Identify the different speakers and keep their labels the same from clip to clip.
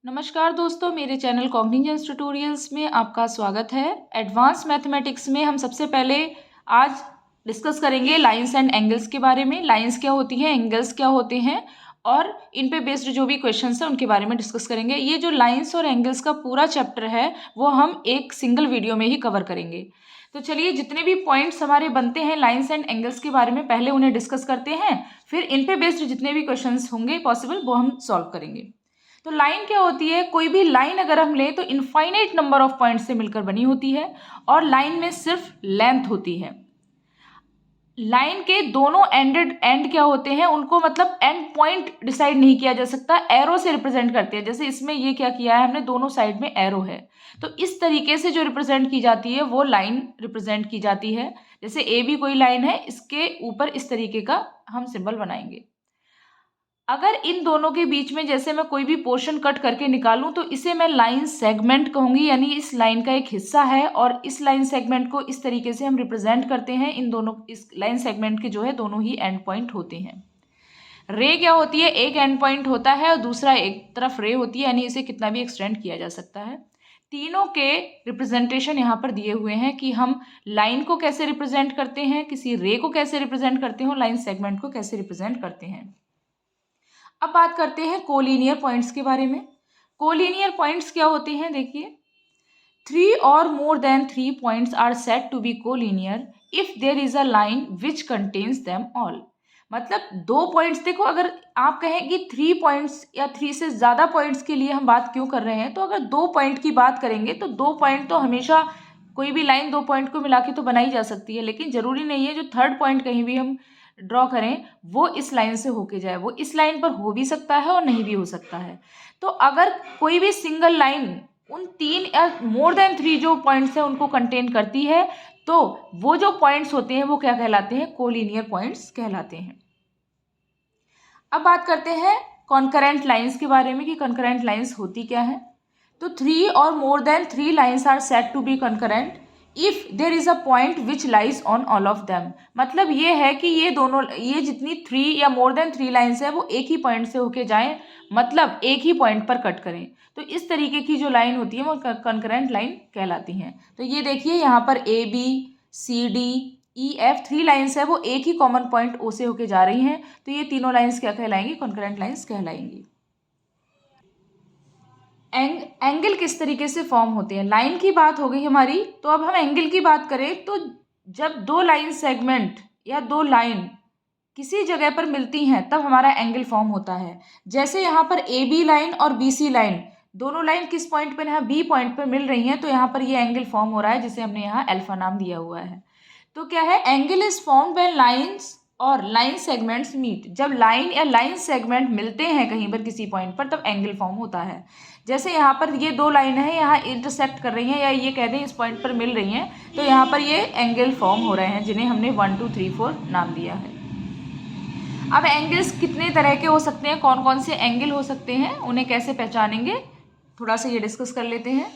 Speaker 1: नमस्कार दोस्तों, मेरे चैनल कॉग्निजेंस ट्यूटोरियल्स में आपका स्वागत है। एडवांस मैथमेटिक्स में हम सबसे पहले आज डिस्कस करेंगे लाइंस एंड एंगल्स के बारे में। लाइंस क्या होती हैं, एंगल्स क्या होते हैं और इन पे बेस्ड जो भी क्वेश्चंस हैं उनके बारे में डिस्कस करेंगे। ये जो लाइंस और एंगल्स का पूरा चैप्टर है वो हम एक सिंगल वीडियो में ही कवर करेंगे। तो चलिए, जितने भी पॉइंट्स हमारे बनते हैं लाइंस एंड एंगल्स के बारे में पहले उन्हें डिस्कस करते हैं, फिर इन पे बेस्ड जितने भी क्वेश्चंस होंगे पॉसिबल वो हम सॉल्व करेंगे। तो लाइन क्या होती है? कोई भी लाइन अगर हम लें तो इनफाइनाइट नंबर ऑफ पॉइंट्स से मिलकर बनी होती है और लाइन में सिर्फ लेंथ होती है। लाइन के दोनों एंड क्या होते हैं, उनको मतलब एंड पॉइंट डिसाइड नहीं किया जा सकता, एरो से रिप्रेजेंट करते हैं। जैसे इसमें ये क्या किया है हमने, दोनों साइड में एरो है, तो इस तरीके से जो रिप्रेजेंट की जाती है वो लाइन रिप्रेजेंट की जाती है। जैसे ए भी कोई लाइन है, इसके ऊपर इस तरीके का हम सिंबल बनाएंगे। अगर इन दोनों के बीच में जैसे मैं कोई भी पोर्शन कट करके निकालूं तो इसे मैं लाइन सेगमेंट कहूंगी, यानी इस लाइन का एक हिस्सा है और इस लाइन सेगमेंट को इस तरीके से हम रिप्रेजेंट करते हैं। इन दोनों, इस लाइन सेगमेंट के जो है दोनों ही एंड पॉइंट होते हैं। रे क्या होती है? एक एंड पॉइंट होता है और दूसरा एक तरफ रे होती है, यानी इसे कितना भी एक्सटेंड किया जा सकता है। तीनों के रिप्रेजेंटेशन यहाँ पर दिए हुए हैं कि हम लाइन को कैसे रिप्रेजेंट करते हैं, किसी रे को कैसे रिप्रेजेंट करते हैं, लाइन सेगमेंट को कैसे रिप्रेजेंट करते हैं। अब बात करते हैं कोलिनियर पॉइंट्स के बारे में। कोलिनियर पॉइंट्स क्या होते हैं? देखिए, 3 or more than 3 points are said to be collinear if there is a line which contains them all। मतलब 2 पॉइंट्स, देखो अगर आप कहें कि 3 पॉइंट्स या 3 से ज़्यादा पॉइंट्स के लिए हम बात क्यों कर रहे हैं, तो अगर 2 पॉइंट की बात करेंगे तो 2 पॉइंट तो हमेशा, कोई भी लाइन 2 पॉइंट को मिला के तो बनाई जा सकती है, लेकिन ज़रूरी नहीं है जो थर्ड पॉइंट कहीं भी हम ड्रॉ करें वो इस लाइन से होके जाए। वो इस लाइन पर हो भी सकता है और नहीं भी हो सकता है। तो अगर कोई भी सिंगल लाइन उन 3 या मोर देन 3 जो पॉइंट्स हैं उनको कंटेन करती है, तो वो जो पॉइंट्स होते हैं वो क्या कहलाते हैं? कोलिनियर पॉइंट्स कहलाते हैं। अब बात करते हैं कॉन्करेंट लाइंस के बारे में कि कॉन्करेंट लाइंस होती क्या है। तो 3 or more than 3 lines are said to be concurrent if there is a point which lies on all of them. मतलब ये है कि ये दोनों, ये जितनी 3 या मोर देन 3 लाइंस है वो एक ही पॉइंट से होके जाएं, मतलब एक ही पॉइंट पर कट करें। तो इस तरीके की जो लाइन होती है वो कॉन्करेंट लाइन कहलाती हैं। तो ये देखिए, यहाँ पर A B C D E F 3 lines है, वो एक ही कॉमन पॉइंट ओ से होके जा रही हैं, तो ये तीनों लाइंस क्या कहलाएंगी? कॉन्करेंट लाइंस कहलाएंगी। एंगल किस तरीके से फॉर्म होते हैं? लाइन की बात हो गई हमारी, तो अब हम एंगल की बात करें तो जब 2 लाइन सेगमेंट या 2 लाइन किसी जगह पर मिलती हैं तब हमारा एंगल फॉर्म होता है। जैसे यहाँ पर ए बी लाइन और बी सी लाइन, दोनों लाइन किस पॉइंट पर? यहाँ बी पॉइंट पर मिल रही हैं, तो यहाँ पर ये एंगल फॉर्म हो रहा है जिसे हमने यहाँ अल्फा नाम दिया हुआ है। तो क्या है? Angle is formed when lines और लाइन सेगमेंट्स मीट। जब लाइन या लाइन सेगमेंट मिलते हैं कहीं पर किसी पॉइंट पर तब एंगल फॉर्म होता है। जैसे यहाँ पर ये 2 लाइन है, यहाँ इंटरसेक्ट कर रही हैं या ये कह दें इस पॉइंट पर मिल रही हैं, तो यहाँ पर ये एंगल फॉर्म हो रहे हैं जिन्हें हमने 1 2 3 4 नाम दिया है। अब एंगल्स कितने तरह के हो सकते हैं, कौन कौन से एंगल हो सकते हैं, उन्हें कैसे पहचानेंगे, थोड़ा सा ये डिस्कस कर लेते हैं।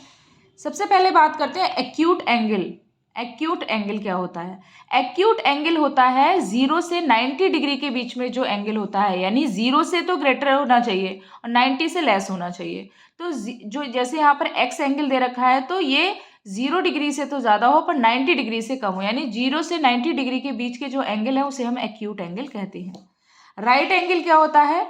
Speaker 1: सबसे पहले बात करते हैं एक्यूट एंगल। एक्यूट एंगल क्या होता है? एक्यूट एंगल होता है 0 से 90 डिग्री के बीच में जो एंगल होता है, यानी 0 से तो ग्रेटर होना चाहिए और 90 से लेस होना चाहिए। तो जो जैसे यहाँ पर एक्स एंगल दे रखा है, तो ये 0 डिग्री से तो ज़्यादा हो पर 90 डिग्री से कम हो, यानी 0 से 90 डिग्री के बीच के जो एंगल है उसे हम एक्यूट एंगल कहते हैं। राइट एंगल क्या होता है?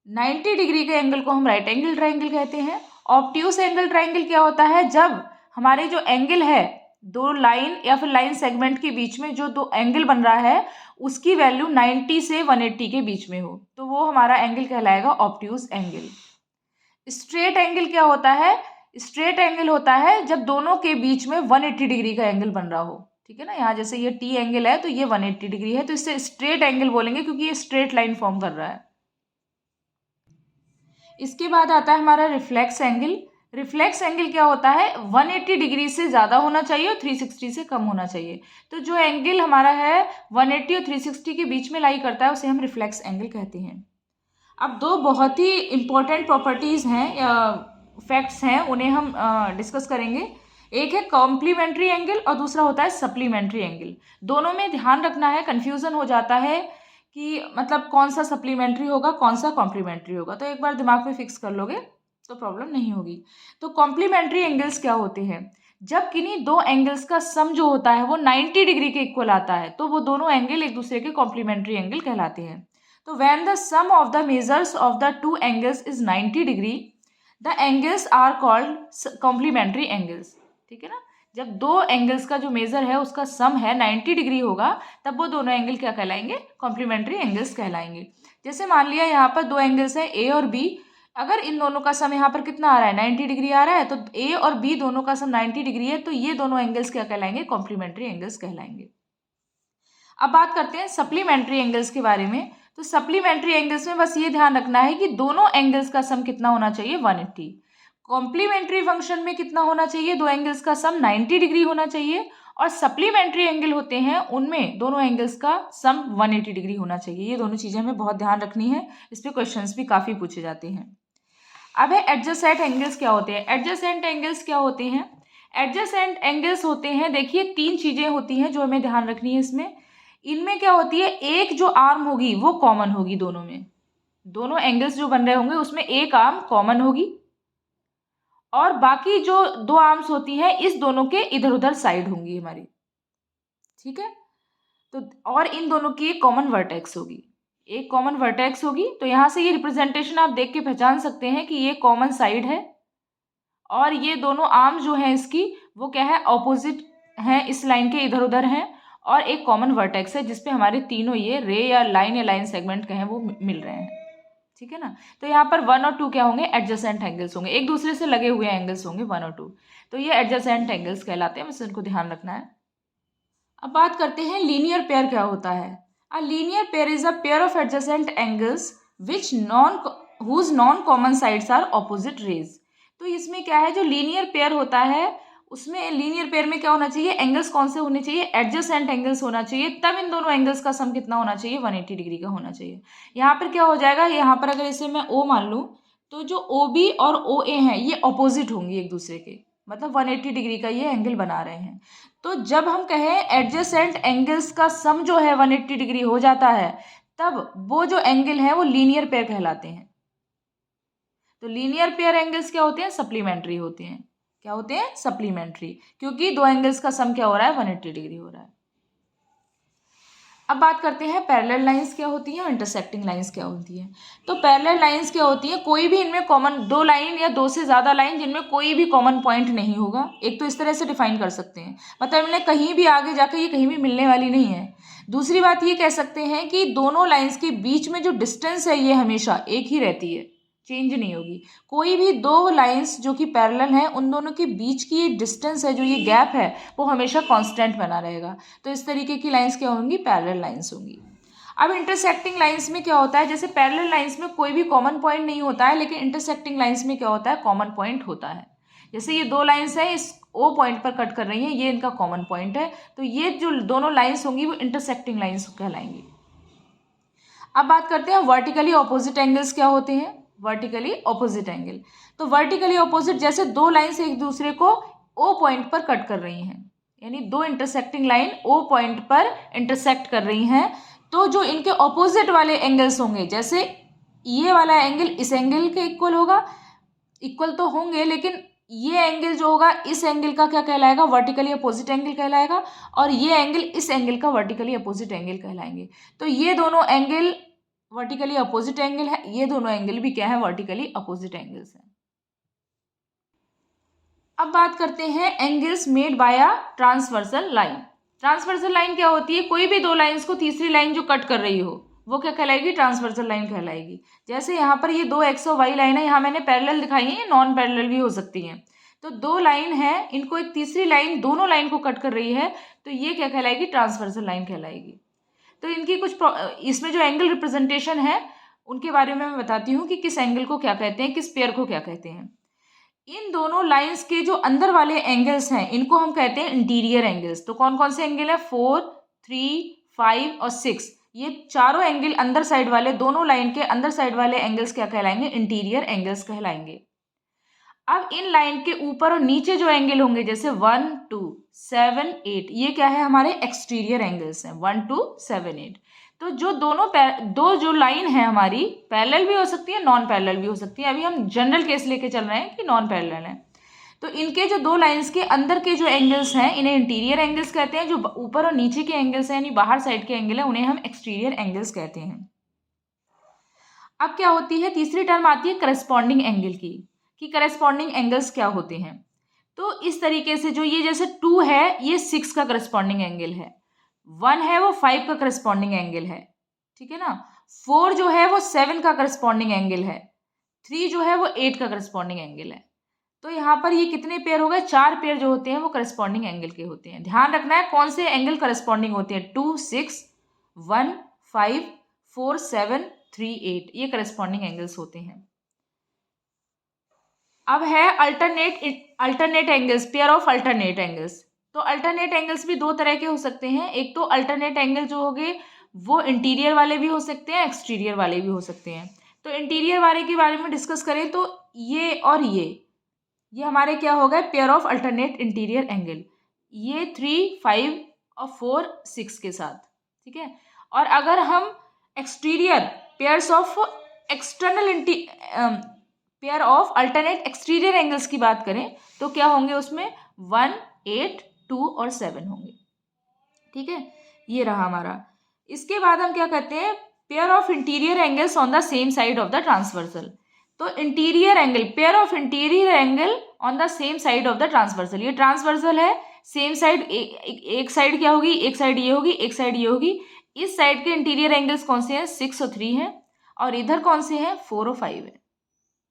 Speaker 1: 90 डिग्री के एंगल को हम राइट एंगल ट्राइंगल कहते हैं। ऑब्ट्यूस एंगल ट्राइंगल क्या होता है? जब हमारे जो एंगल है 2 लाइन या फिर लाइन सेगमेंट के बीच में जो 2 एंगल बन रहा है उसकी वैल्यू 90 से 180 के बीच में हो, तो वो हमारा एंगल कहलाएगा ऑब्ट्यूस एंगल। स्ट्रेट एंगल क्या होता है? स्ट्रेट एंगल होता है जब दोनों के बीच में 180 डिग्री का एंगल बन रहा हो, ठीक है ना। यहाँ जैसे ये टी एंगल है तो ये 180 डिग्री है, तो इससे स्ट्रेट एंगल बोलेंगे क्योंकि ये स्ट्रेट लाइन फॉर्म कर रहा है। इसके बाद आता है हमारा रिफ्लेक्स एंगल। रिफ्लेक्स एंगल क्या होता है? 180 डिग्री से ज़्यादा होना चाहिए और 360 से कम होना चाहिए। तो जो एंगल हमारा है 180 और 360 के बीच में लाई करता है उसे हम रिफ्लेक्स एंगल कहते हैं। अब 2 बहुत ही इंपॉर्टेंट प्रॉपर्टीज़ हैं या फैक्ट्स हैं, उन्हें हम डिस्कस करेंगे। एक है कॉम्प्लीमेंट्री एंगल और दूसरा होता है सप्लीमेंट्री एंगल। दोनों में ध्यान रखना है, कन्फ्यूज़न हो जाता है कि मतलब कौन सा सप्लीमेंट्री होगा कौन सा कॉम्प्लीमेंट्री होगा, तो एक बार दिमाग में फिक्स कर लोगे तो प्रॉब्लम नहीं होगी। तो कॉम्प्लीमेंट्री एंगल्स क्या होते हैं? जब किन्हीं दो एंगल्स का सम जो होता है वो 90 डिग्री के इक्वल आता है तो वो दोनों एंगल एक दूसरे के कॉम्प्लीमेंट्री एंगल कहलाते हैं। तो when the sum of the measures of the two angles is 90 degree the angles are called complementary angles. ठीक है ना, जब दो एंगल्स का जो मेजर है उसका सम है 90 डिग्री होगा तब वो दोनों एंगल क्या कहलाएंगे? कॉम्प्लीमेंट्री एंगल्स कहलाएंगे। जैसे मान लिया यहाँ पर दो एंगल्स हैं ए और बी, अगर इन दोनों का सम यहाँ पर कितना आ रहा है? 90 डिग्री आ रहा है, तो ए और बी दोनों का सम 90 डिग्री है, तो ये दोनों एंगल्स क्या कहलाएंगे? कॉम्प्लीमेंट्री एंगल्स कहलाएंगे। अब बात करते हैं सप्लीमेंट्री एंगल्स के बारे में। तो सप्लीमेंट्री एंगल्स में बस ये ध्यान रखना है कि दोनों एंगल्स का सम कितना होना चाहिए? 180। कॉम्प्लीमेंट्री फंक्शन में कितना होना चाहिए? दो एंगल्स का सम 90 डिग्री होना चाहिए, और सप्लीमेंट्री एंगल होते हैं उनमें दोनों एंगल्स का सम 180 डिग्री होना चाहिए। ये दोनों चीज़ें हमें बहुत ध्यान रखनी है, इस पर क्वेश्चंस भी काफ़ी पूछे जाते हैं। अब है एडजेसेंट एंगल्स क्या होते हैं? एडजेसेंट एंगल्स क्या होते हैं? एडजेसेंट एंगल्स होते हैं, देखिए तीन चीज़ें होती हैं जो हमें ध्यान रखनी है इसमें। इनमें क्या होती है? एक जो आर्म होगी वो कॉमन होगी दोनों में, दोनों एंगल्स जो बन रहे होंगे उसमें एक आर्म कॉमन होगी, और बाकी जो दो आर्म्स होती हैं इस दोनों के इधर उधर साइड होंगी हमारी। ठीक है, तो और इन दोनों की एक कॉमन वर्टेक्स होगी, एक कॉमन वर्टेक्स होगी। तो यहाँ से ये रिप्रेजेंटेशन आप देख के पहचान सकते हैं कि ये कॉमन साइड है, और ये दोनों आर्म जो हैं इसकी वो क्या है? ऑपोजिट हैं, इस लाइन के इधर उधर हैं, और एक कॉमन वर्टेक्स है जिसपे हमारे तीनों ये रे या लाइन सेगमेंट कहें वो मिल रहे हैं। ठीक है ना, तो यहाँ पर 1 और 2 क्या होंगे? एडजेसेंट एंगल्स होंगे, एक दूसरे से लगे हुए एंगल्स होंगे 1 और 2, तो ये एडजेसेंट एंगल्स कहलाते हैं, बस इनको ध्यान रखना है। अब बात करते हैं लीनियर पेयर क्या होता है। A linear pair is a pair of adjacent angles which whose non common sides are opposite rays. तो इसमें क्या है, जो लीनियर पेयर होता है उसमें लीनियर पेयर में क्या होना चाहिए? एंगल्स कौन से होने चाहिए? एडजेसेंट एंगल्स होना चाहिए, तब इन दोनों एंगल्स का सम कितना होना चाहिए? 180 डिग्री का होना चाहिए। यहाँ पर क्या हो जाएगा? यहाँ पर अगर इसे मैं O मान लूँ तो जो OB और OA हैं ये ऑपोजिट होंगी एक दूसरे के, मतलब 180 डिग्री का ये एंगल बना रहे हैं। तो जब हम कहें एडजेसेंट एंगल्स का सम जो है 180 डिग्री हो जाता है, तब वो जो एंगल है वो लीनियर पेयर कहलाते हैं। तो लीनियर पेयर एंगल्स क्या होते हैं? सप्लीमेंट्री होते हैं। क्या होते हैं? सप्लीमेंट्री, क्योंकि दो एंगल्स का सम क्या हो रहा है? 180 डिग्री हो रहा है। अब बात करते हैं पैरेलल लाइंस क्या होती हैं और इंटरसेक्टिंग लाइंस क्या होती हैं। तो पैरेलल लाइंस क्या होती हैं? कोई भी इनमें कॉमन दो लाइन या दो से ज़्यादा लाइन जिनमें कोई भी कॉमन पॉइंट नहीं होगा। एक तो इस तरह से डिफाइन कर सकते हैं, मतलब इन्हें कहीं भी आगे जाकर ये कहीं भी मिलने वाली नहीं है। दूसरी बात ये कह सकते हैं कि दोनों लाइंस के बीच में जो डिस्टेंस है ये हमेशा एक ही रहती है, चेंज नहीं होगी। कोई भी दो लाइंस जो कि पैरेलल हैं उन दोनों के बीच की ये डिस्टेंस है, जो ये गैप है, वो हमेशा कांस्टेंट बना रहेगा। तो इस तरीके की लाइंस क्या होंगी? पैरेलल लाइंस होंगी। अब इंटरसेक्टिंग लाइंस में क्या होता है? जैसे पैरेलल लाइंस में कोई भी कॉमन पॉइंट नहीं होता है, लेकिन इंटरसेक्टिंग लाइंस में क्या होता है? कॉमन पॉइंट होता है। जैसे ये दो लाइंस हैं, इस O पॉइंट पर कट कर रही हैं, ये इनका कॉमन पॉइंट है, तो ये जो दोनों लाइंस होंगी वो इंटरसेक्टिंग लाइंस कहलाएंगी। अब बात करते हैं वर्टिकली ऑपोजिट एंगल्स क्या होते हैं। वर्टिकली ऑपोजिट एंगल, तो वर्टिकली ऑपोजिट जैसे दो लाइंस एक दूसरे को O पॉइंट पर कट कर रही हैं, यानी दो इंटरसेक्टिंग लाइन O पॉइंट पर इंटरसेक्ट कर रही हैं, तो जो इनके ऑपोजिट वाले एंगल्स होंगे, जैसे ये वाला एंगल इस एंगल के इक्वल होगा, इक्वल तो होंगे, लेकिन ये एंगल जो होगा इस एंगल का क्या कहलाएगा? वर्टिकली अपोजिट एंगल कहलाएगा, और ये एंगल इस एंगल का वर्टिकली अपोजिट एंगल कहलाएंगे। तो ये दोनों एंगल वर्टिकली अपोजिट एंगल है, ये दोनों एंगल भी क्या है? वर्टिकली अपोजिट एंगल्स हैं। अब बात करते हैं angles made by a transversal line. Transversal line क्या होती है? कोई भी दो लाइंस को तीसरी लाइन जो कट कर रही हो वो क्या कहलाएगी? ट्रांसवर्सल लाइन कहलाएगी। जैसे यहाँ पर ये दो एक्स और वाई लाइन है, यहाँ मैंने पैरेलल दिखाई है, ये नॉन पैरेलल भी हो सकती हैं। तो दो लाइन है, इनको एक तीसरी लाइन दोनों लाइन को कट कर रही है, तो ये क्या कहलाएगी? ट्रांसवर्सल लाइन कहलाएगी। तो इनकी कुछ इसमें जो एंगल रिप्रेजेंटेशन है उनके बारे में मैं बताती हूँ कि किस एंगल को क्या कहते हैं, किस पेयर को क्या कहते हैं। इन दोनों लाइंस के जो अंदर वाले एंगल्स हैं इनको हम कहते हैं इंटीरियर एंगल्स। तो कौन कौन से एंगल है? 4, 3, 5 और 6, ये चारों एंगल अंदर साइड वाले, दोनों लाइन के अंदर साइड वाले एंगल्स क्या कहलाएंगे? इंटीरियर एंगल्स कहलाएंगे। अब इन लाइन के ऊपर और नीचे जो एंगल होंगे, जैसे 1, 2, 7, 8, ये क्या है? हमारे एक्सटीरियर एंगल्स हैं, 1, 2, 7, 8। तो जो दो जो लाइन है हमारी पैरेलल भी हो सकती है, नॉन पैरेलल भी हो सकती है। अभी हम जनरल केस लेके चल रहे हैं कि नॉन पैरेलल है। तो इनके जो दो लाइंस के अंदर के जो एंगल्स हैं इन्हें इंटीरियर एंगल्स कहते हैं। जो ऊपर और नीचे के एंगल्स हैं यानी बाहर साइड के एंगल है उन्हें हम एक्सटीरियर एंगल्स कहते हैं। अब क्या होती है, तीसरी टर्म आती है करस्पॉन्डिंग एंगल की, कि करस्पॉन्डिंग एंगल्स क्या होते हैं। तो इस तरीके से जो ये जैसे 2 है ये 6 का करस्पॉन्डिंग एंगल है, 1 है वो 5 का करस्पॉन्डिंग एंगल है, ठीक है ना। 4 जो है वो 7 का करस्पॉन्डिंग एंगल है, 3 जो है वो 8 का करस्पॉन्डिंग एंगल है। तो यहाँ पर ये कितने पेयर हो गए, 4 पेयर जो होते हैं वो करस्पॉन्डिंग एंगल के होते हैं। ध्यान रखना है कौन से एंगल करस्पॉन्डिंग होते हैं, 2, 6, 1, 5, 4, 7, 3, 8 ये करस्पॉन्डिंग एंगल्स होते हैं। अब है alternate angles, pair of alternate angles. तो अल्टरनेट एंगल्स भी दो तरह के हो सकते हैं। एक तो अल्टरनेट एंगल जो हो गए वो इंटीरियर वाले भी हो सकते हैं, एक्सटीरियर वाले भी हो सकते हैं। तो इंटीरियर वाले के बारे में डिस्कस करें तो ये और ये हमारे क्या हो गए, pair of alternate interior angle, ये 3, 5 और 4, 6 के साथ, ठीक है। और अगर हम exterior pairs of external pair of alternate exterior angles की बात करें तो क्या होंगे उसमें 1, 8, 2 और 7 होंगे, ठीक है। ये रहा हमारा। इसके बाद हम क्या कहते हैं, pair of interior angles on the same side of the transversal. तो interior angle, pair of interior angle on the same side of the transversal, ये ट्रांसवर्सल है, सेम साइड, एक साइड क्या होगी, एक साइड ये होगी, एक साइड ये होगी। इस साइड के इंटीरियर एंगल्स कौन से हैं, 6 और 3 हैं, और इधर कौन से हैं, 4 और 5 है,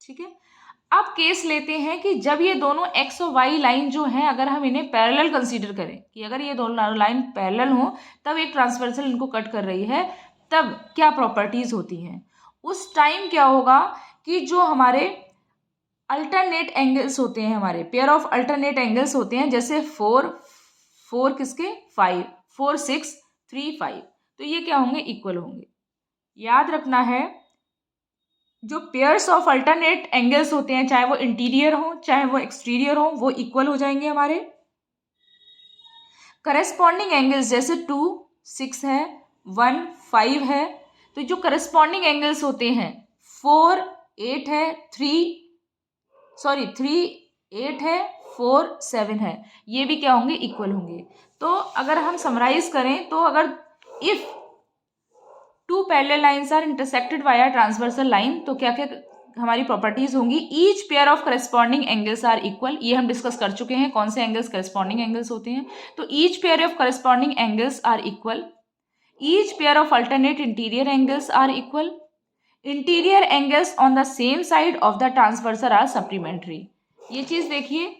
Speaker 1: ठीक है। अब केस लेते हैं कि जब ये दोनों एक्स और वाई लाइन जो हैं अगर हम इन्हें पैरेलल कंसीडर करें, कि अगर ये दोनों लाइन पैरेलल हो तब एक ट्रांसवर्सल इनको कट कर रही है, तब क्या प्रॉपर्टीज होती हैं। उस टाइम क्या होगा कि जो हमारे अल्टरनेट एंगल्स होते हैं, हमारे पेयर ऑफ अल्टरनेट एंगल्स होते हैं, जैसे 4 किसके, 5, 4, 6, 3, 5, तो ये क्या होंगे, इक्वल होंगे। याद रखना है जो पेयर्स ऑफ अल्टरनेट एंगल्स होते हैं, चाहे वो इंटीरियर हो चाहे वो एक्सटीरियर हो, वो इक्वल हो जाएंगे हमारे। करस्पॉन्डिंग एंगल्स जैसे 2, 6 है, 1, 5 है, तो जो करस्पॉन्डिंग एंगल्स होते हैं 4, 8 है, 3, 8 है, 4, 7 है, ये भी क्या होंगे, इक्वल होंगे। तो अगर हम समराइज करें तो अगर if 2 parallel lines are intersected via transversal line, तो क्या क्या हमारी प्रॉपर्टीज होंगी, each pair of corresponding angles are equal, ये हम डिस्कस कर चुके हैं कौन से एंगल्स करस्पॉन्डिंग एंगल्स होते हैं। तो each pair of corresponding angles are equal, each pair of alternate interior angles are equal, interior angles on the same side of the transversal are supplementary. ये चीज देखिए,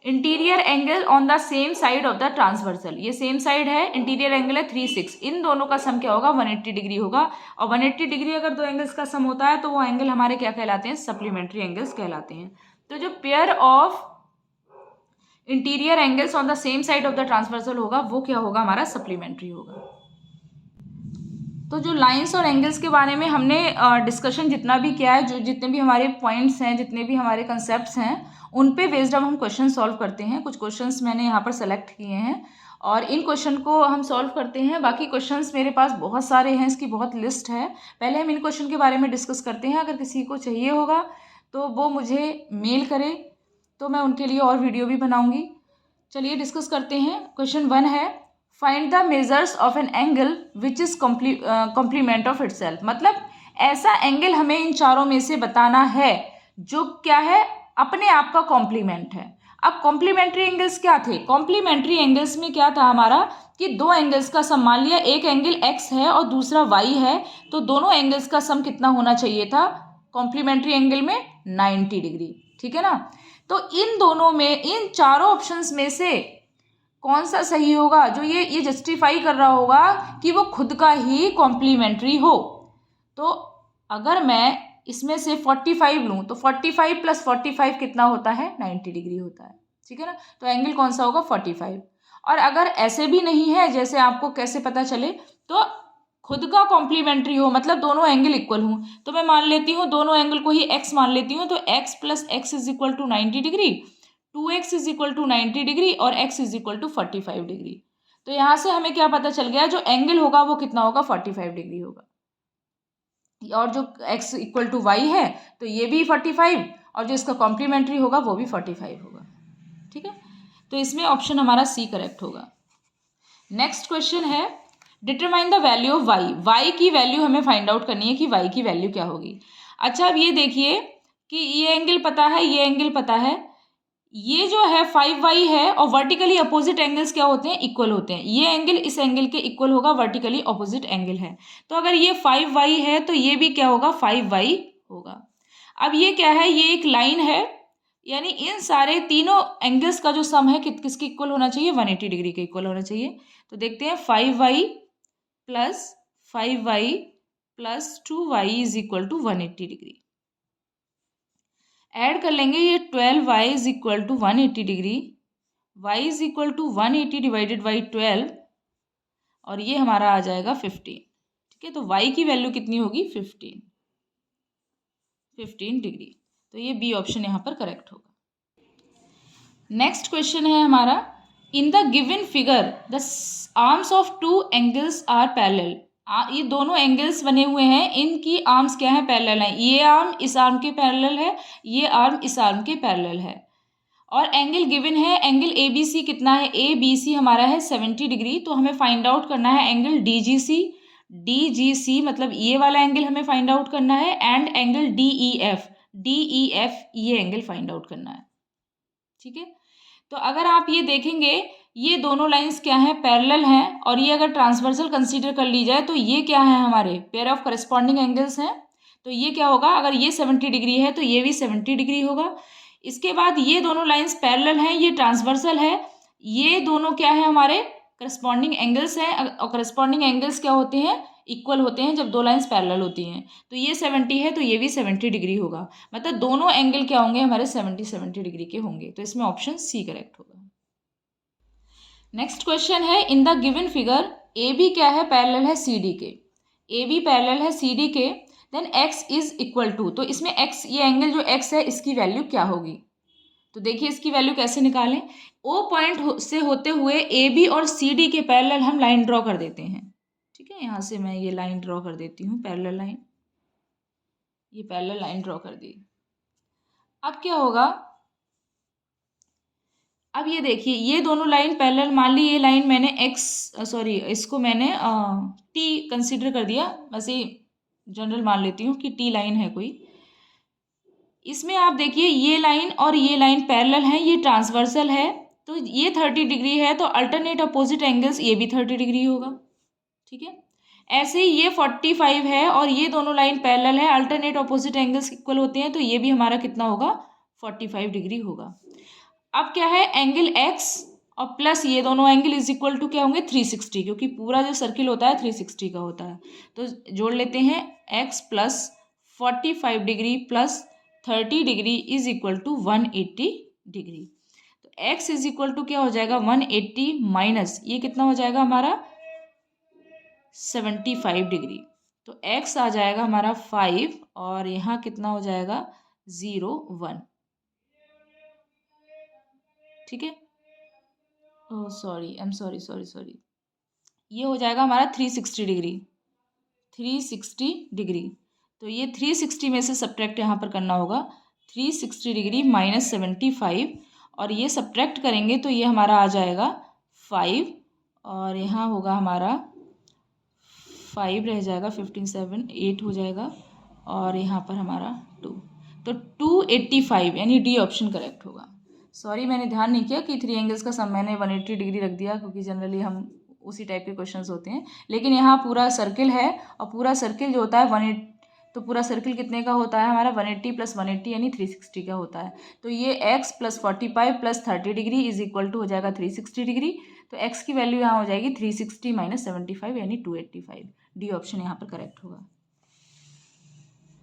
Speaker 1: interior angle on the same side of the transversal, ये same side है, interior angle है 3, 6, इन दोनों का सम क्या होगा, 180 डिग्री होगा। और 180 डिग्री अगर दो एंगल्स का सम होता है तो वो एंगल हमारे क्या कहलाते हैं, सप्लीमेंट्री एंगल्स कहलाते हैं। तो जो pair of interior angles on the same side of the transversal होगा वो क्या होगा, हमारा सप्लीमेंट्री होगा। तो जो लाइंस और एंगल्स के बारे में हमने डिस्कशन जितना भी किया है, जो जितने भी हमारे पॉइंट्स हैं, जितने भी हमारे कंसेप्ट्स हैं, उन पे बेस्ड अब हम क्वेश्चन सॉल्व करते हैं। कुछ क्वेश्चंस मैंने यहाँ पर सेलेक्ट किए हैं और इन क्वेश्चन को हम सॉल्व करते हैं। बाकी क्वेश्चंस मेरे पास बहुत सारे हैं, इसकी बहुत लिस्ट है। पहले हम इन क्वेश्चन के बारे में डिस्कस करते हैं। अगर किसी को चाहिए होगा तो वो मुझे मेल करे तो मैं उनके लिए और वीडियो भी बनाऊँगी। चलिए डिस्कस करते हैं। क्वेश्चन 1 है, find the measures of an angle which is complement of itself. मतलब ऐसा एंगल हमें इन चारों में से बताना है जो क्या है, अपने आप का कॉम्प्लीमेंट है। अब कॉम्प्लीमेंट्री एंगल्स क्या थे, कॉम्प्लीमेंट्री एंगल्स में क्या था हमारा कि दो एंगल्स का सम, मान लिया एक एंगल x है और दूसरा y है, तो दोनों एंगल्स का सम कितना होना चाहिए था कॉम्प्लीमेंट्री एंगल में, 90 डिग्री, ठीक है ना। तो इन दोनों में, इन चारों ऑप्शंस में से कौन सा सही होगा, जो ये जस्टिफाई कर रहा होगा कि वो खुद का ही कॉम्प्लीमेंट्री हो। तो अगर मैं इसमें से 45 लूँ तो 45 + 45 कितना होता है, 90 डिग्री होता है, ठीक है ना। तो एंगल कौन सा होगा, 45। और अगर ऐसे भी नहीं है, जैसे आपको कैसे पता चले, तो खुद का कॉम्प्लीमेंट्री हो, मतलब दोनों एंगल इक्वल हों, तो मैं मान लेती हूँ दोनों एंगल को ही x मान लेती हूँ। तो x + x = 90 degree, 2x = 90 degree और x = 45 डिग्री। तो यहाँ से हमें क्या पता चल गया, जो एंगल होगा वो कितना होगा, 45 डिग्री होगा। और जो x इक्वल टू वाई है तो ये भी 45, और जो इसका कॉम्प्लीमेंट्री होगा वो भी 45 होगा। ठीक है, तो इसमें ऑप्शन हमारा सी करेक्ट होगा। नेक्स्ट क्वेश्चन है, determine the value of y. Y की वैल्यू हमें फाइंड आउट करनी है कि वाई की वैल्यू क्या होगी। अच्छा, अब ये देखिए कि ये एंगल पता है, ये एंगल पता है, ये जो है 5y है, और वर्टिकली अपोजिट एंगल्स क्या होते हैं, इक्वल होते हैं। ये एंगल इस एंगल के इक्वल होगा, वर्टिकली अपोजिट एंगल है। तो अगर ये 5y है तो ये भी क्या होगा, 5y होगा। अब ये क्या है, ये एक लाइन है, यानी इन सारे तीनों एंगल्स का जो सम है किसके इक्वल होना चाहिए, 180 डिग्री के इक्वल होना चाहिए। तो देखते हैं, 5y plus 5y plus 2y is equal to 180 degree. Add कर लेंगे, ये 12y is equal to 180 degree, y is equal to 180 divided by 12, और ये हमारा आ जाएगा 15। ठीक है, तो y की वैल्यू कितनी होगी, 15 डिग्री। तो ये बी ऑप्शन यहाँ पर करेक्ट होगा। नेक्स्ट क्वेश्चन है हमारा, in the given figure the arms of two angles are parallel. ये दोनों एंगल्स बने हुए हैं, इनकी आर्म्स क्या है, पैरेलल है। ये आर्म इस आर्म के पैरेलल है, ये आर्म इस आर्म के पैरेलल है, और एंगल गिवन है, एंगल ए बी सी कितना है, ए बी सी हमारा है 70 डिग्री। तो हमें फाइंड आउट करना है एंगल डी जी सी। डी जी सी मतलब ये वाला एंगल हमें फाइंड आउट करना है, and angle D E F, D E F ये एंगल फाइंड आउट करना है। ठीक है, तो अगर आप ये देखेंगे, ये दोनों लाइंस क्या हैं, पैरेलल हैं, और ये अगर ट्रांसवर्सल कंसीडर कर ली जाए तो ये क्या है, हमारे पेयर ऑफ करस्पॉन्डिंग एंगल्स हैं। तो ये क्या होगा, अगर ये 70 डिग्री है तो ये भी 70 डिग्री होगा। इसके बाद ये दोनों लाइंस पैरेलल हैं, ये ट्रांसवर्सल है, ये दोनों क्या है, हमारे करस्पॉन्डिंग एंगल्स हैं, और करस्पॉन्डिंग एंगल्स क्या होते हैं, इक्वल होते हैं जब दो लाइंस पैरेलल होती हैं। तो ये 70 है तो ये भी 70 डिग्री होगा, मतलब दोनों एंगल क्या होंगे, हमारे 70 डिग्री के होंगे। तो इसमें ऑप्शन सी करेक्ट होगा। नेक्स्ट क्वेश्चन है, in the given figure A B क्या है, पैरेलल है सी डी के। ए बी पैरेलल है सी डी के, then x is equal to, तो इसमें x, ये एंगल जो x है इसकी वैल्यू क्या होगी। तो देखिए इसकी वैल्यू कैसे निकालें, ओ पॉइंट से होते हुए ए बी और सी डी के पैरेलल हम लाइन ड्रॉ कर देते हैं। ठीक है, यहाँ से मैं ये लाइन ड्रॉ कर देती हूँ, पैरेलल लाइन, ये पैरेलल लाइन ड्रॉ कर दी। अब क्या होगा, अब ये देखिए ये दोनों लाइन पैरेलल, मान ली ये लाइन मैंने इसको मैंने टी कंसीडर कर दिया, वैसे जनरल मान लेती हूँ कि टी लाइन है कोई। इसमें आप देखिए ये लाइन और ये लाइन पैरेलल है, ये ट्रांसवर्सल है, तो ये 30 डिग्री है, तो अल्टरनेट अपोजिट एंगल्स ये भी 30 डिग्री होगा। ठीक है, ऐसे ही ये 45 है और ये दोनों लाइन पैरेलल है, अल्टरनेट अपोजिट एंगल्स इक्वल होते हैं, तो ये भी हमारा कितना होगा, 45 डिग्री होगा। अब क्या है, एंगल x और प्लस ये दोनों एंगल इज इक्वल टू क्या होंगे, 360, क्योंकि पूरा जो सर्किल होता है 360 का होता है। तो जोड़ लेते हैं, x plus 45 degree plus 30 degree is equal to 180 degree. तो x इज इक्वल टू क्या हो जाएगा, 180 माइनस ये कितना हो जाएगा हमारा 75 डिग्री। तो x आ जाएगा हमारा 5 और यहाँ कितना हो जाएगा 0 1। ठीक है, oh sorry, I am sorry, ये हो जाएगा हमारा 360 डिग्री, 360 डिग्री। तो ये 360 में से सब्ट्रैक्ट यहाँ पर करना होगा, 360 डिग्री माइनस 75, और ये सब्ट्रैक्ट करेंगे तो ये हमारा आ जाएगा 5, और यहाँ होगा हमारा 5 रह जाएगा, 15 7 8 हो जाएगा, और यहाँ पर हमारा 2, तो 285 यानी डी ऑप्शन करेक्ट होगा। सॉरी मैंने ध्यान नहीं किया कि 3 एंगल्स का सम मैंने 180 डिग्री रख दिया, क्योंकि जनरली हम उसी टाइप के क्वेश्चंस होते हैं, लेकिन यहाँ पूरा सर्किल है, और पूरा सर्किल जो होता है 180, तो पूरा सर्किल कितने का होता है हमारा 180 प्लस 180 यानी 360 का होता है। तो ये x plus 45 plus 30 degree is equal to हो जाएगा 360 डिग्री। तो x की वैल्यू यहाँ हो जाएगी 360 माइनस 75 यानी 285। डी ऑप्शन यहाँ पर करेक्ट होगा।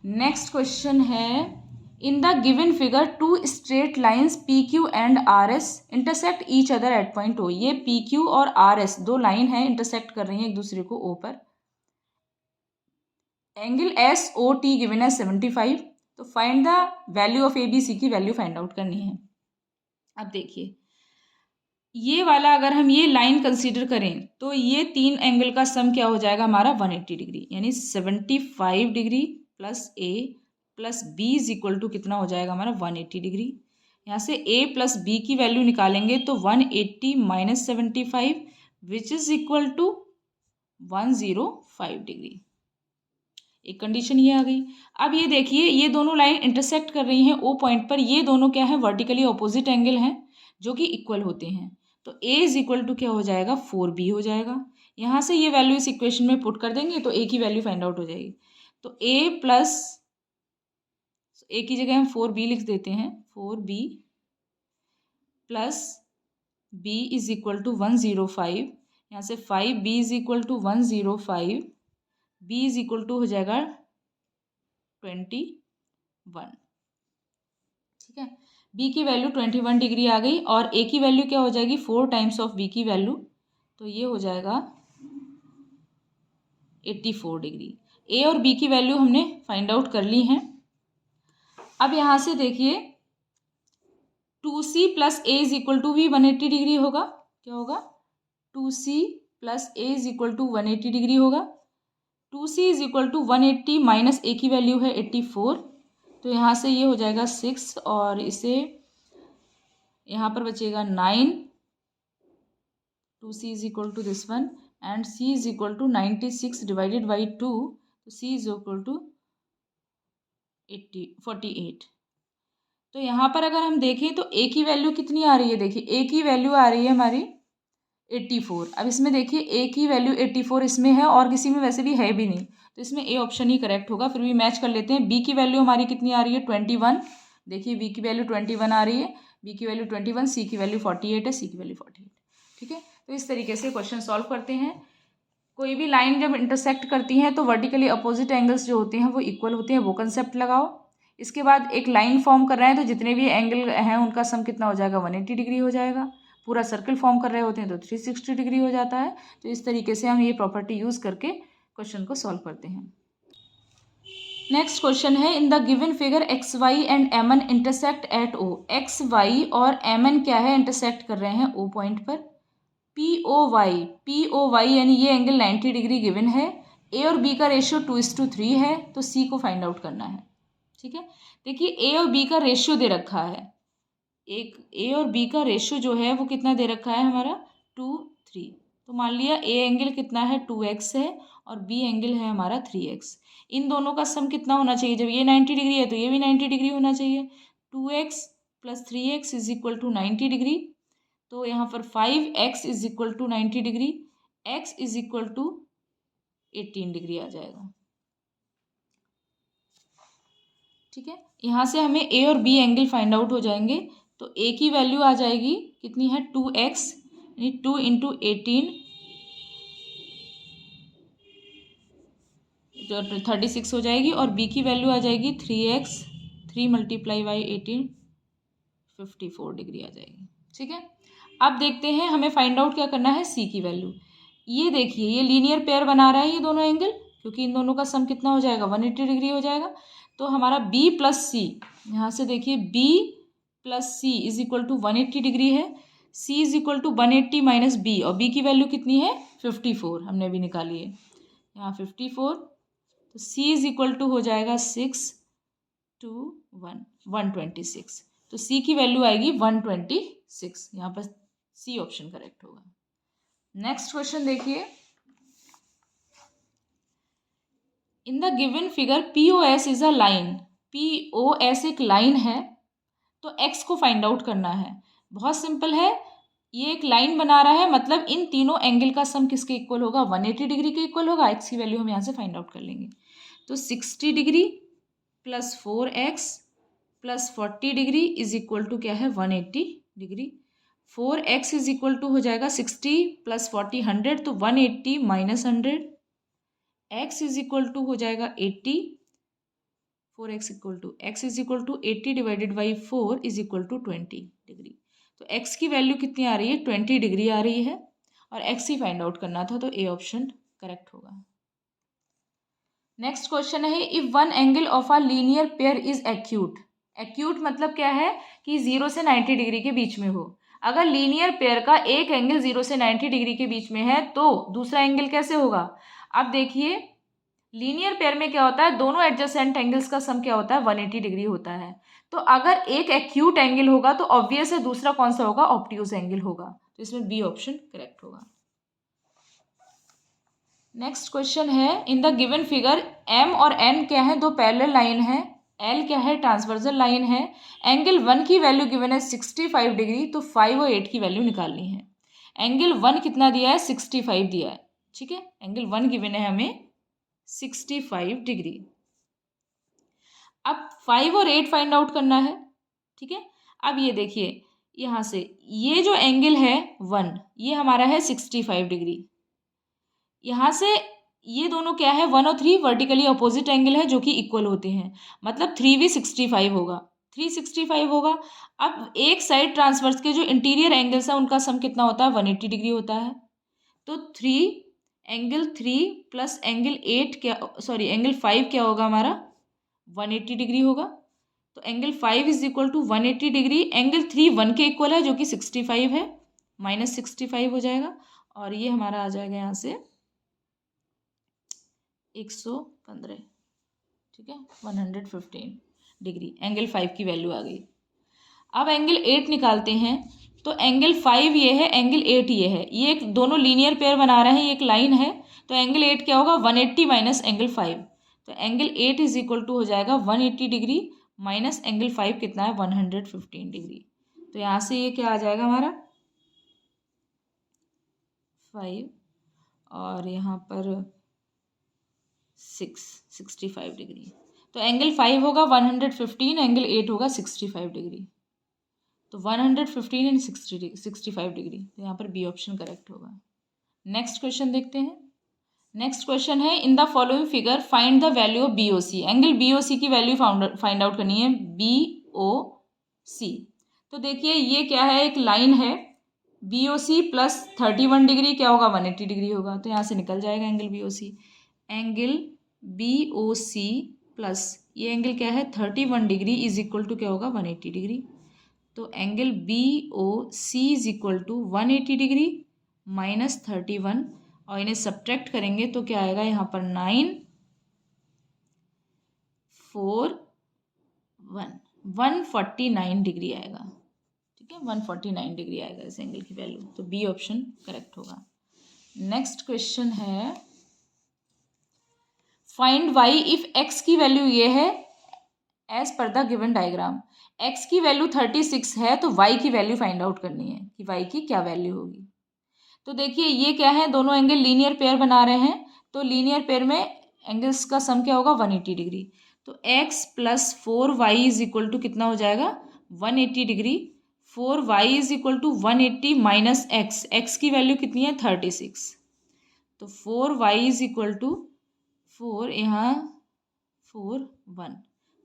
Speaker 1: नेक्स्ट क्वेश्चन है, in the given figure two straight lines P Q and R S intersect each other at point O. ये पी क्यू और आर एस दो लाइन हैं, इंटरसेक्ट कर रही हैं एक दूसरे को ओ पर। Angle S O T given है 75, तो find the value of A B C की वैल्यू फाइंड आउट करनी है। अब देखिए ये वाला अगर हम ये लाइन कंसीडर करें तो ये 3 एंगल का सम क्या हो जाएगा हमारा 180 डिग्री, यानी 75 degree plus A plus B is equal to कितना हो जाएगा हमारा 180 डिग्री। यहाँ से ए प्लस बी की वैल्यू निकालेंगे तो 180 minus 75 which is equal to 105 degree. एक कंडीशन ये आ गई। अब ये देखिए ये दोनों लाइन इंटरसेक्ट कर रही हैं ओ पॉइंट पर, ये दोनों क्या है वर्टिकली अपोजिट एंगल हैं जो कि इक्वल होते हैं। तो ए इज इक्वल टू क्या हो जाएगा 4b हो जाएगा। यहाँ से ये वैल्यू इस इक्वेशन में पुट कर देंगे तो ए की वैल्यू फाइंड आउट हो जाएगी। तो ए प्लस ए की जगह हम 4b लिख देते हैं, 4b plus b is equal to 105, यहाँ से 5b is equal to 105, b is equal to हो जाएगा 21। ठीक है, b की वैल्यू 21 डिग्री आ गई और a की वैल्यू क्या हो जाएगी 4 टाइम्स ऑफ b की वैल्यू, तो ये हो जाएगा 84 डिग्री। a और b की वैल्यू हमने फाइंड आउट कर ली हैं। अब यहाँ से देखिए 2c plus a is equal to भी 180 डिग्री होगा। क्या होगा 2c plus a is equal to 180 degree होगा। 2c is equal to 180 minus a की वैल्यू है 84, तो यहाँ से ये हो जाएगा 6 और इसे यहाँ पर बचेगा 9। 2c is equal to this one and c is equal to 96 divided by 2, तो c इज इक्वल टू 48। तो यहाँ पर अगर हम देखें तो a की वैल्यू कितनी आ रही है, देखिए a की वैल्यू आ रही है हमारी 84। अब इसमें देखिए a की वैल्यू 84 इसमें है और किसी में वैसे भी है भी नहीं, तो इसमें a ऑप्शन ही करेक्ट होगा। फिर भी मैच कर लेते हैं। b की वैल्यू हमारी कितनी आ रही है 21, देखिए b की वैल्यू 21 आ रही है, b की वैल्यू 21, c की वैल्यू 48 है, c की वैल्यू 48। ठीक है, तो इस तरीके से क्वेश्चन सॉल्व करते हैं। कोई भी लाइन जब इंटरसेक्ट करती हैं तो वर्टिकली अपोजिट एंगल्स जो होते हैं वो इक्वल होते हैं, वो कंसेप्ट लगाओ। इसके बाद एक लाइन फॉर्म कर रहे हैं तो जितने भी एंगल हैं उनका सम कितना हो जाएगा 180 डिग्री हो जाएगा। पूरा सर्कल फॉर्म कर रहे होते हैं तो 360 डिग्री हो जाता है। तो इस तरीके से हम ये प्रॉपर्टी यूज़ करके क्वेश्चन को सॉल्व करते हैं। नेक्स्ट क्वेश्चन है, in the given figure X Y and M N intersect at O. X Y और एम एन क्या है इंटरसेक्ट कर रहे हैं ओ पॉइंट पर। पी ओ वाई यानी ये एंगल 90 डिग्री गिवन है। ए और बी का रेशियो 2:3 है, तो सी को फाइंड आउट करना है। ठीक है, देखिए ए और बी का रेशियो दे रखा है, एक ए और बी का रेशियो जो है वो कितना दे रखा है हमारा 2:3। तो मान लिया ए एंगल कितना है 2x है और बी एंगल है हमारा 3x। इन दोनों का सम कितना होना चाहिए, जब ये 90 डिग्री है तो ये भी 90 डिग्री होना चाहिए। 2x plus 3x is equal to 90 degree, तो यहाँ पर 5x is equal to 90 degree, x is equal to 18 degree आ जाएगा। ठीक है, यहाँ से हमें a और b एंगल फाइंड आउट हो जाएंगे। तो a की वैल्यू आ जाएगी कितनी है 2x, यानी 2 इंटू 18 जो 36 हो जाएगी, और b की वैल्यू आ जाएगी 3x, 3 मल्टीप्लाई बाई 18 54 डिग्री आ जाएगी। ठीक है, अब देखते हैं हमें फाइंड आउट क्या करना है c की वैल्यू। ये देखिए ये लीनियर पेयर बना रहा है ये दोनों एंगल, क्योंकि इन दोनों का सम कितना हो जाएगा 180 डिग्री हो जाएगा। तो हमारा b प्लस सी, यहाँ से देखिए b plus C is equal to 180 degree है, c is equal to 180 minus b, और b की वैल्यू कितनी है 54 हमने अभी निकाली है, यहाँ 54। तो c इज इक्वल टू हो जाएगा 6 to 126, तो c की वैल्यू आएगी 126, यहाँ पर c ऑप्शन करेक्ट होगा। नेक्स्ट क्वेश्चन देखिए, in the given figure P O S is a line. P O S एक लाइन है, तो एक्स को फाइंड आउट करना है। बहुत सिंपल है, ये एक लाइन बना रहा है, मतलब इन तीनों एंगल का सम किसके इक्वल होगा 180 डिग्री के इक्वल होगा। एक्स की वैल्यू हम यहाँ से फाइंड आउट कर लेंगे। तो 60 degree plus 4x plus 40 degree is equal to क्या है 180 degree. 4x is equal to हो जाएगा 60 प्लस 40 100, तो 180 minus 100, x is equal to हो जाएगा 80, 4x equal to x is equal to 80 divided by 4 is equal to 20 degree. तो x की value कितनी आ रही है 20 डिग्री आ रही है, और x ही फाइंड आउट करना था, तो a ऑप्शन करेक्ट होगा। नेक्स्ट क्वेश्चन है, if one angle of a linear pair is acute. Acute मतलब क्या है कि 0 से 90 डिग्री के बीच में हो। अगर लीनियर पेयर का एक एंगल 0 से 90 डिग्री के बीच में है तो दूसरा एंगल कैसे होगा? अब देखिए लीनियर पेयर में क्या होता है, दोनों एडजेसेंट एंगल्स का सम क्या होता है, 180 डिग्री होता है। तो अगर एक एक्यूट एंगल होगा तो ऑब्वियस है दूसरा कौन सा होगा, ऑब्ट्यूज एंगल होगा। तो इसमें बी ऑप्शन करेक्ट होगा। नेक्स्ट क्वेश्चन है, in the given figure M और एन क्या है, दो पैरेलल लाइन है, एल क्या है, ट्रांसवर्सल लाइन है, एंगल 1 की वैल्यू गिवन है 65 डिग्री, तो 5 और 8 की वैल्यू निकालनी है। एंगल 1 कितना दिया है, 65 दिया है, ठीक है, एंगल 1 गिवन है हमें 65 डिग्री। अब 5 और 8 फाइंड आउट करना है, ठीक है। अब ये देखिए यहाँ से ये जो एंगल है 1, ये हमारा है 65 डिग्री, यहाँ से ये दोनों क्या है, 1 और 3 वर्टिकली अपोजिट एंगल है जो कि इक्वल होते हैं, मतलब 3 भी 65 होगा, 365 होगा। अब एक साइड ट्रांसवर्स के जो इंटीरियर एंगल्स हैं उनका सम कितना होता है, 180 डिग्री होता है। तो एंगल 3 प्लस एंगल 8 क्या, सॉरी एंगल 5 क्या होगा हमारा, 180 डिग्री होगा। तो angle 5 is equal to 180 degree, angle 3 1 के इक्वल है जो कि 65 है, माइनस 65 हो जाएगा, और ये हमारा आ जाएगा यहाँ से 115, ठीक है, 115 डिग्री, एंगल 5 की वैल्यू आ गई। अब एंगल 8 निकालते हैं, तो एंगल 5 ये है, एंगल 8 ये है, ये एक दोनों लीनियर पेयर बना रहे हैं, ये एक लाइन है, तो एंगल 8 क्या होगा, 180 माइनस एंगल 5, तो एंगल 8 इज इक्वल टू हो जाएगा 180 डिग्री माइनस एंगल 5 कितना है, 115 डिग्री। तो यहाँ से ये क्या आ जाएगा हमारा 5 और यहाँ पर 65 डिग्री। तो एंगल 5 होगा 115, एंगल 8 होगा 65 डिग्री, तो 115 एंड 65 डिग्री, तो यहाँ पर बी ऑप्शन करेक्ट होगा। नेक्स्ट क्वेश्चन देखते हैं। नेक्स्ट क्वेश्चन है, in the following figure find the value of b O c, angle B O c की वैल्यू फाइंड आउट करनी है, बी ओ सी। तो देखिए ये क्या है, एक लाइन है, बी ओ सी प्लस 31 डिग्री क्या होगा, 180 डिग्री होगा, तो यहाँ से निकल जाएगा angle B O c. Angle B O सी प्लस ये एंगल क्या है 31 डिग्री इज इक्वल टू क्या होगा 180 डिग्री, तो angle B O C is equal to 180 degree minus 31, और इन्हें सब्ट्रैक्ट करेंगे तो क्या आएगा यहाँ पर 9 4 1 149 डिग्री आएगा, ठीक है, 149 डिग्री आएगा इस एंगल की वैल्यू, तो बी ऑप्शन करेक्ट होगा। नेक्स्ट क्वेश्चन है, फाइंड वाई इफ एक्स की वैल्यू ये है as per the given diagram, X की वैल्यू 36 है तो वाई की वैल्यू फाइंड आउट करनी है कि वाई की क्या वैल्यू होगी। तो देखिए ये क्या है, दोनों एंगल लीनियर पेयर बना रहे हैं, तो लीनियर पेयर में एंगल्स का सम क्या होगा 180 डिग्री, तो x plus 4y is equal to कितना हो जाएगा 180 degree, 4y is equal to 180 minus x की वैल्यू कितनी है 36, तो 4y इज इक्वल टू 4 यहाँ 4 1,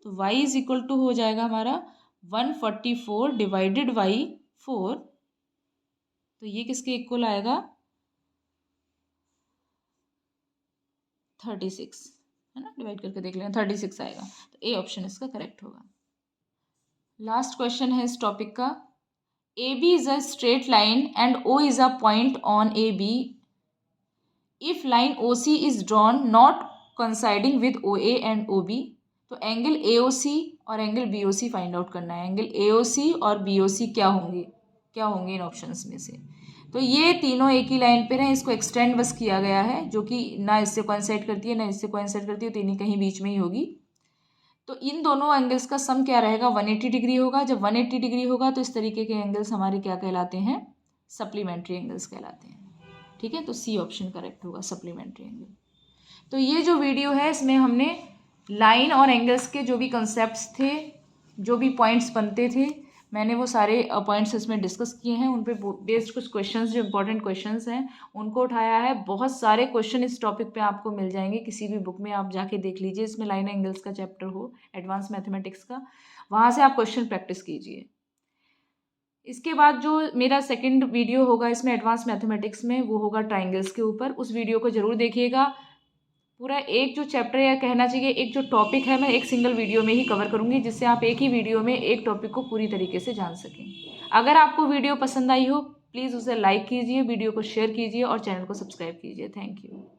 Speaker 1: तो y इज इक्वल टू हो जाएगा हमारा 144 डिवाइडेड बाई 4, तो ये किसके इक्वल आएगा 36, है ना, डिवाइड करके देख लेना 36 आएगा, तो ए ऑप्शन इसका करेक्ट होगा। लास्ट क्वेश्चन है इस टॉपिक का, A B is a straight line and O is a point on A B, if line O C is drawn not coinciding with O A and O B, तो angle A O C और angle B O C find out करना है। Angle A O C और B O सी क्या होंगे इन options में से, तो ये तीनों एक ही लाइन पर हैं, इसको एक्सटेंड बस किया गया है, जो कि ना इससे कोइंसाइड करती है ना इससे कोइंसाइड करती है, तीनों कहीं बीच में ही होगी। तो इन दोनों एंगल्स का सम क्या रहेगा 180 डिग्री होगा, जब 180 डिग्री होगा तो इस तरीके के एंगल्स हमारे क्या कहलाते हैं, सप्लीमेंट्री एंगल्स कहलाते हैं, ठीक है, तो सी ऑप्शन करेक्ट होगा सप्लीमेंट्री एंगल। तो ये जो वीडियो है इसमें हमने लाइन और एंगल्स के जो भी कंसेप्ट्स थे, जो भी पॉइंट्स बनते थे, मैंने वो सारे पॉइंट्स इसमें डिस्कस किए हैं, उन पे बेस्ड कुछ क्वेश्चंस जो इंपॉर्टेंट क्वेश्चंस हैं उनको उठाया है। बहुत सारे क्वेश्चन इस टॉपिक पे आपको मिल जाएंगे, किसी भी बुक में आप जाके देख लीजिए, इसमें लाइन एंगल्स का चैप्टर हो एडवांस मैथमेटिक्स का, वहाँ से आप क्वेश्चन प्रैक्टिस कीजिए। इसके बाद जो मेरा सेकेंड वीडियो होगा इसमें एडवांस मैथमेटिक्स में, वो होगा ट्राइंगल्स के ऊपर, उस वीडियो को ज़रूर देखिएगा। पूरा एक जो चैप्टर या कहना चाहिए एक जो टॉपिक है मैं एक सिंगल वीडियो में ही कवर करूँगी, जिससे आप एक ही वीडियो में एक टॉपिक को पूरी तरीके से जान सकें। अगर आपको वीडियो पसंद आई हो प्लीज़ उसे लाइक कीजिए, वीडियो को शेयर कीजिए और चैनल को सब्सक्राइब कीजिए। Thank you.